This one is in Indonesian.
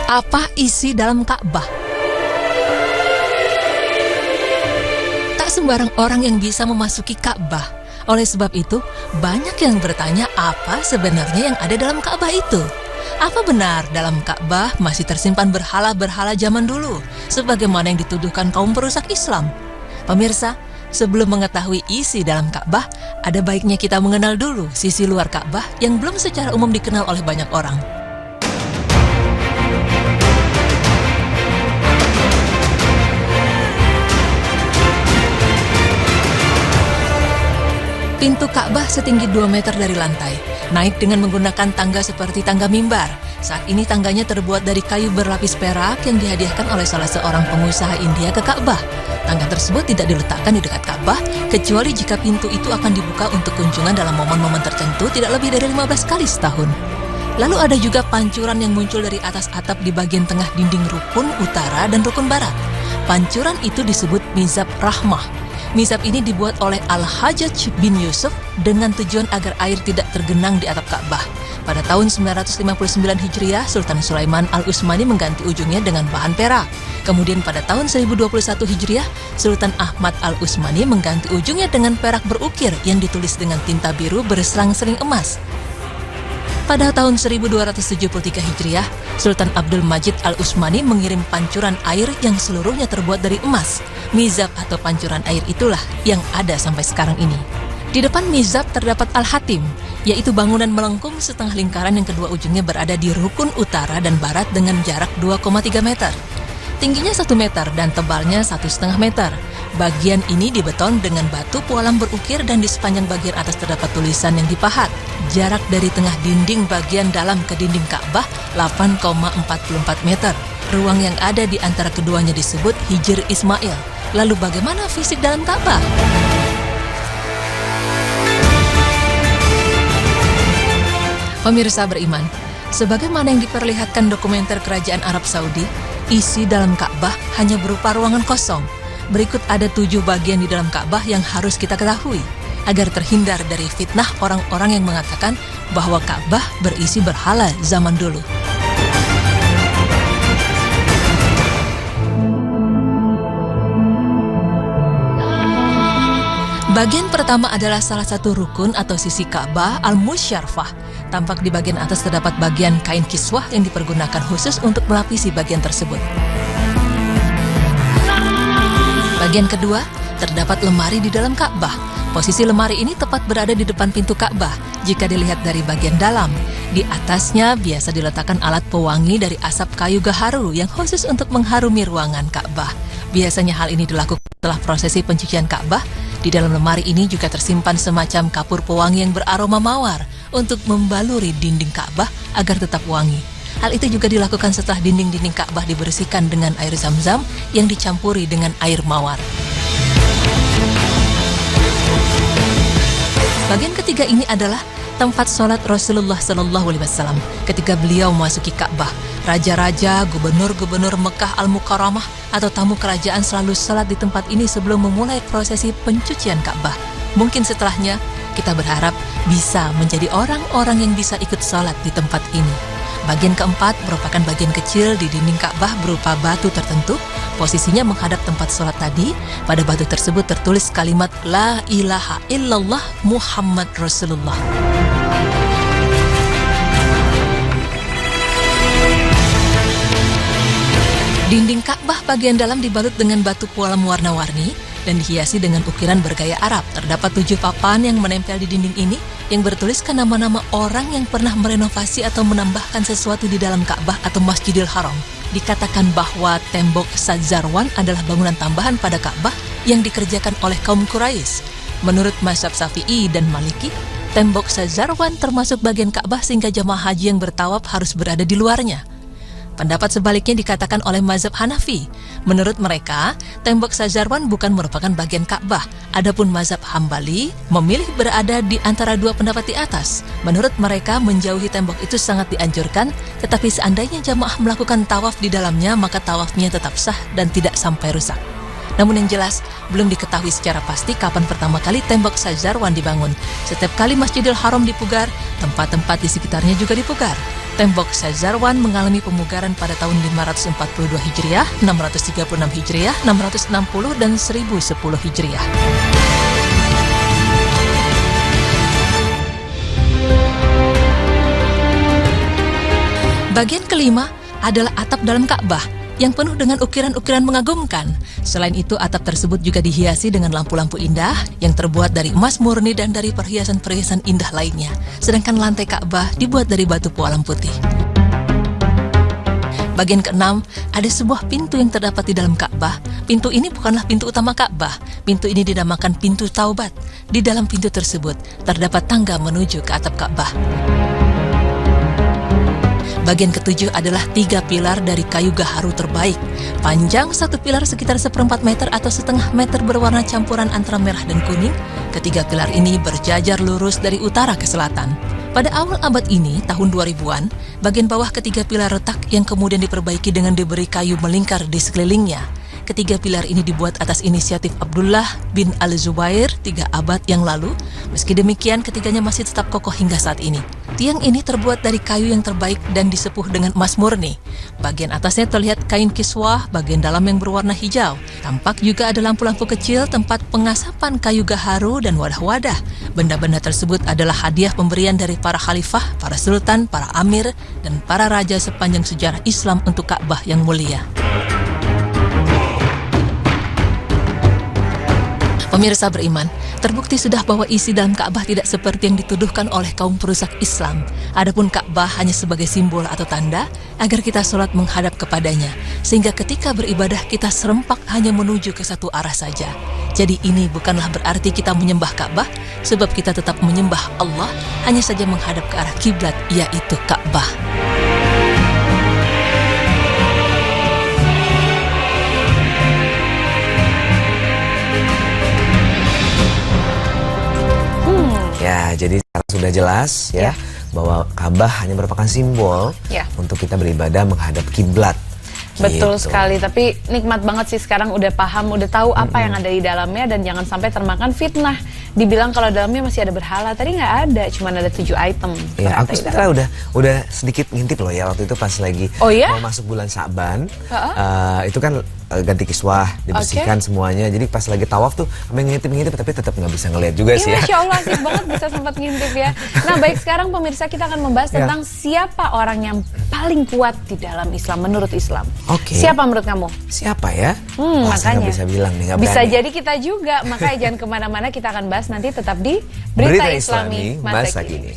Apa isi dalam Ka'bah? Tak sembarang orang yang bisa memasuki Ka'bah. Oleh sebab itu, banyak yang bertanya apa sebenarnya yang ada dalam Ka'bah itu. Apa benar dalam Ka'bah masih tersimpan berhala-berhala zaman dulu, sebagaimana yang dituduhkan kaum perusak Islam? Pemirsa, sebelum mengetahui isi dalam Ka'bah, ada baiknya kita mengenal dulu sisi luar Ka'bah yang belum secara umum dikenal oleh banyak orang. Pintu Ka'bah setinggi 2 meter dari lantai, naik dengan menggunakan tangga seperti tangga mimbar. Saat ini tangganya terbuat dari kayu berlapis perak yang dihadiahkan oleh salah seorang pengusaha India ke Ka'bah. Tangga tersebut tidak diletakkan di dekat Ka'bah, kecuali jika pintu itu akan dibuka untuk kunjungan dalam momen-momen tertentu tidak lebih dari 15 kali setahun. Lalu ada juga pancuran yang muncul dari atas atap di bagian tengah dinding rukun utara dan rukun barat. Pancuran itu disebut Mizab Rahmah. Mizab ini dibuat oleh Al-Hajjaj bin Yusuf dengan tujuan agar air tidak tergenang di atap Ka'bah. Pada tahun 959 Hijriah, Sultan Sulaiman Al-Utsmani mengganti ujungnya dengan bahan perak. Kemudian pada tahun 1021 Hijriah, Sultan Ahmad Al-Utsmani mengganti ujungnya dengan perak berukir yang ditulis dengan tinta biru berselang-seling emas. Pada tahun 1273 Hijriah, Sultan Abdul Majid Al-Utsmani mengirim pancuran air yang seluruhnya terbuat dari emas. Mizab atau pancuran air itulah yang ada sampai sekarang ini. Di depan Mizab terdapat Al-Hatim, yaitu bangunan melengkung setengah lingkaran yang kedua ujungnya berada di rukun utara dan barat dengan jarak 2,3 meter. Tingginya 1 meter dan tebalnya 1,5 meter. Bagian ini dibeton dengan batu pualam berukir dan di sepanjang bagian atas terdapat tulisan yang dipahat. Jarak dari tengah dinding bagian dalam ke dinding Ka'bah 8,44 meter. Ruang yang ada di antara keduanya disebut Hijr Ismail. Lalu bagaimana fisik dalam Ka'bah? Pemirsa beriman, sebagaimana yang diperlihatkan dokumenter Kerajaan Arab Saudi, isi dalam Ka'bah hanya berupa ruangan kosong. Berikut ada 7 bagian di dalam Ka'bah yang harus kita ketahui, agar terhindar dari fitnah orang-orang yang mengatakan bahwa Ka'bah berisi berhala zaman dulu. Bagian pertama adalah salah satu rukun atau sisi Ka'bah Al-Musyarrafah. Tampak di bagian atas terdapat bagian kain kiswah yang dipergunakan khusus untuk melapisi bagian tersebut. Bagian kedua, terdapat lemari di dalam Ka'bah. Posisi lemari ini tepat berada di depan pintu Ka'bah jika dilihat dari bagian dalam. Di atasnya biasa diletakkan alat pewangi dari asap kayu gaharu yang khusus untuk mengharumi ruangan Ka'bah. Biasanya hal ini dilakukan setelah prosesi pencucian Ka'bah. Di dalam lemari ini juga tersimpan semacam kapur pewangi yang beraroma mawar untuk membaluri dinding Ka'bah agar tetap wangi. Hal itu juga dilakukan setelah dinding-dinding Ka'bah dibersihkan dengan air zam-zam yang dicampuri dengan air mawar. Bagian ketiga ini adalah tempat sholat Rasulullah SAW ketika beliau memasuki Ka'bah. Raja-raja, gubernur-gubernur Mekah Al-Mukarramah atau tamu kerajaan selalu sholat di tempat ini sebelum memulai prosesi pencucian Ka'bah. Mungkin setelahnya kita berharap bisa menjadi orang-orang yang bisa ikut sholat di tempat ini. Bagian keempat merupakan bagian kecil di dinding Ka'bah berupa batu tertentu. Posisinya menghadap tempat sholat tadi. Pada batu tersebut tertulis kalimat La ilaha illallah Muhammad Rasulullah. Dinding Ka'bah bagian dalam dibalut dengan batu pualam warna-warni dan dihiasi dengan ukiran bergaya Arab. Terdapat 7 papan yang menempel di dinding ini yang bertuliskan nama-nama orang yang pernah merenovasi atau menambahkan sesuatu di dalam Ka'bah atau Masjidil Haram. Dikatakan bahwa tembok Sadzarwan adalah bangunan tambahan pada Ka'bah yang dikerjakan oleh kaum Quraisy. Menurut mazhab Syafi'i dan Maliki, tembok Sadzarwan termasuk bagian Ka'bah sehingga jamaah haji yang bertawaf harus berada di luarnya. Pendapat sebaliknya dikatakan oleh mazhab Hanafi. Menurut mereka, tembok Sadzarwan bukan merupakan bagian Ka'bah. Adapun mazhab Hambali memilih berada di antara dua pendapat di atas. Menurut mereka, menjauhi tembok itu sangat dianjurkan, tetapi seandainya jamaah melakukan tawaf di dalamnya, maka tawafnya tetap sah dan tidak sampai rusak. Namun yang jelas, belum diketahui secara pasti kapan pertama kali tembok Sadzarwan dibangun. Setiap kali Masjidil Haram dipugar, tempat-tempat di sekitarnya juga dipugar. Tembok Syazarwan mengalami pemugaran pada tahun 542 Hijriah, 636 Hijriah, 660 dan 1010 Hijriah. Bagian kelima adalah atap dalam Ka'bah yang penuh dengan ukiran-ukiran mengagumkan. Selain itu, atap tersebut juga dihiasi dengan lampu-lampu indah yang terbuat dari emas murni dan dari perhiasan-perhiasan indah lainnya. Sedangkan lantai Ka'bah dibuat dari batu pualam putih. Bagian keenam, ada sebuah pintu yang terdapat di dalam Ka'bah. Pintu ini bukanlah pintu utama Ka'bah. Pintu ini dinamakan pintu Taubat. Di dalam pintu tersebut terdapat tangga menuju ke atap Ka'bah. Bagian ketujuh adalah 3 pilar dari kayu gaharu terbaik. Panjang satu pilar sekitar 1/4 meter atau setengah meter berwarna campuran antara merah dan kuning. Ketiga pilar ini berjajar lurus dari utara ke selatan. Pada awal abad ini, tahun 2000-an, bagian bawah ketiga pilar retak yang kemudian diperbaiki dengan diberi kayu melingkar di sekelilingnya. Ketiga pilar ini dibuat atas inisiatif Abdullah bin Al-Zubair 3 abad yang lalu. Meski demikian, ketiganya masih tetap kokoh hingga saat ini. Tiang ini terbuat dari kayu yang terbaik dan disepuh dengan emas murni. Bagian atasnya terlihat kain kiswah, bagian dalam yang berwarna hijau. Tampak juga ada lampu-lampu kecil, tempat pengasapan kayu gaharu, dan wadah-wadah. Benda-benda tersebut adalah hadiah pemberian dari para khalifah, para sultan, para amir, dan para raja sepanjang sejarah Islam untuk Ka'bah yang mulia. Pemirsa beriman, terbukti sudah bahwa isi dalam Ka'bah tidak seperti yang dituduhkan oleh kaum perusak Islam. Adapun Ka'bah hanya sebagai simbol atau tanda agar kita sholat menghadap kepadanya, sehingga ketika beribadah kita serempak hanya menuju ke satu arah saja. Jadi ini bukanlah berarti kita menyembah Ka'bah, sebab kita tetap menyembah Allah, hanya saja menghadap ke arah kiblat, yaitu Ka'bah. Ya, jadi sudah jelas ya, bahwa Ka'bah hanya merupakan simbol untuk kita beribadah menghadap kiblat. Betul gitu. sekali, tapi nikmat banget sih sekarang udah paham, udah tahu apa yang ada di dalamnya, dan jangan sampai termakan fitnah. Dibilang kalau dalamnya masih ada berhala, tadi nggak ada, cuma ada 7 item. Ya, aku sebenarnya udah sedikit ngintip loh ya waktu itu pas lagi mau masuk bulan Sa'ban, itu kan ganti kiswah, dibersihkan semuanya. Jadi pas lagi tawaf tuh ngintip tapi tetap nggak bisa ngeliat juga sih ya. Masya Allah, asik banget bisa sempat ngintip ya. Nah baik, sekarang pemirsa kita akan membahas tentang siapa orang yang paling kuat di dalam Islam menurut Islam. Siapa menurut kamu? Siapa ya? Makanya nggak bisa bilang nih, nggak bisa berani. jadi kita juga, makanya jangan kemana-mana, kita akan bahas nanti tetap di Berita Islami Masa Kini.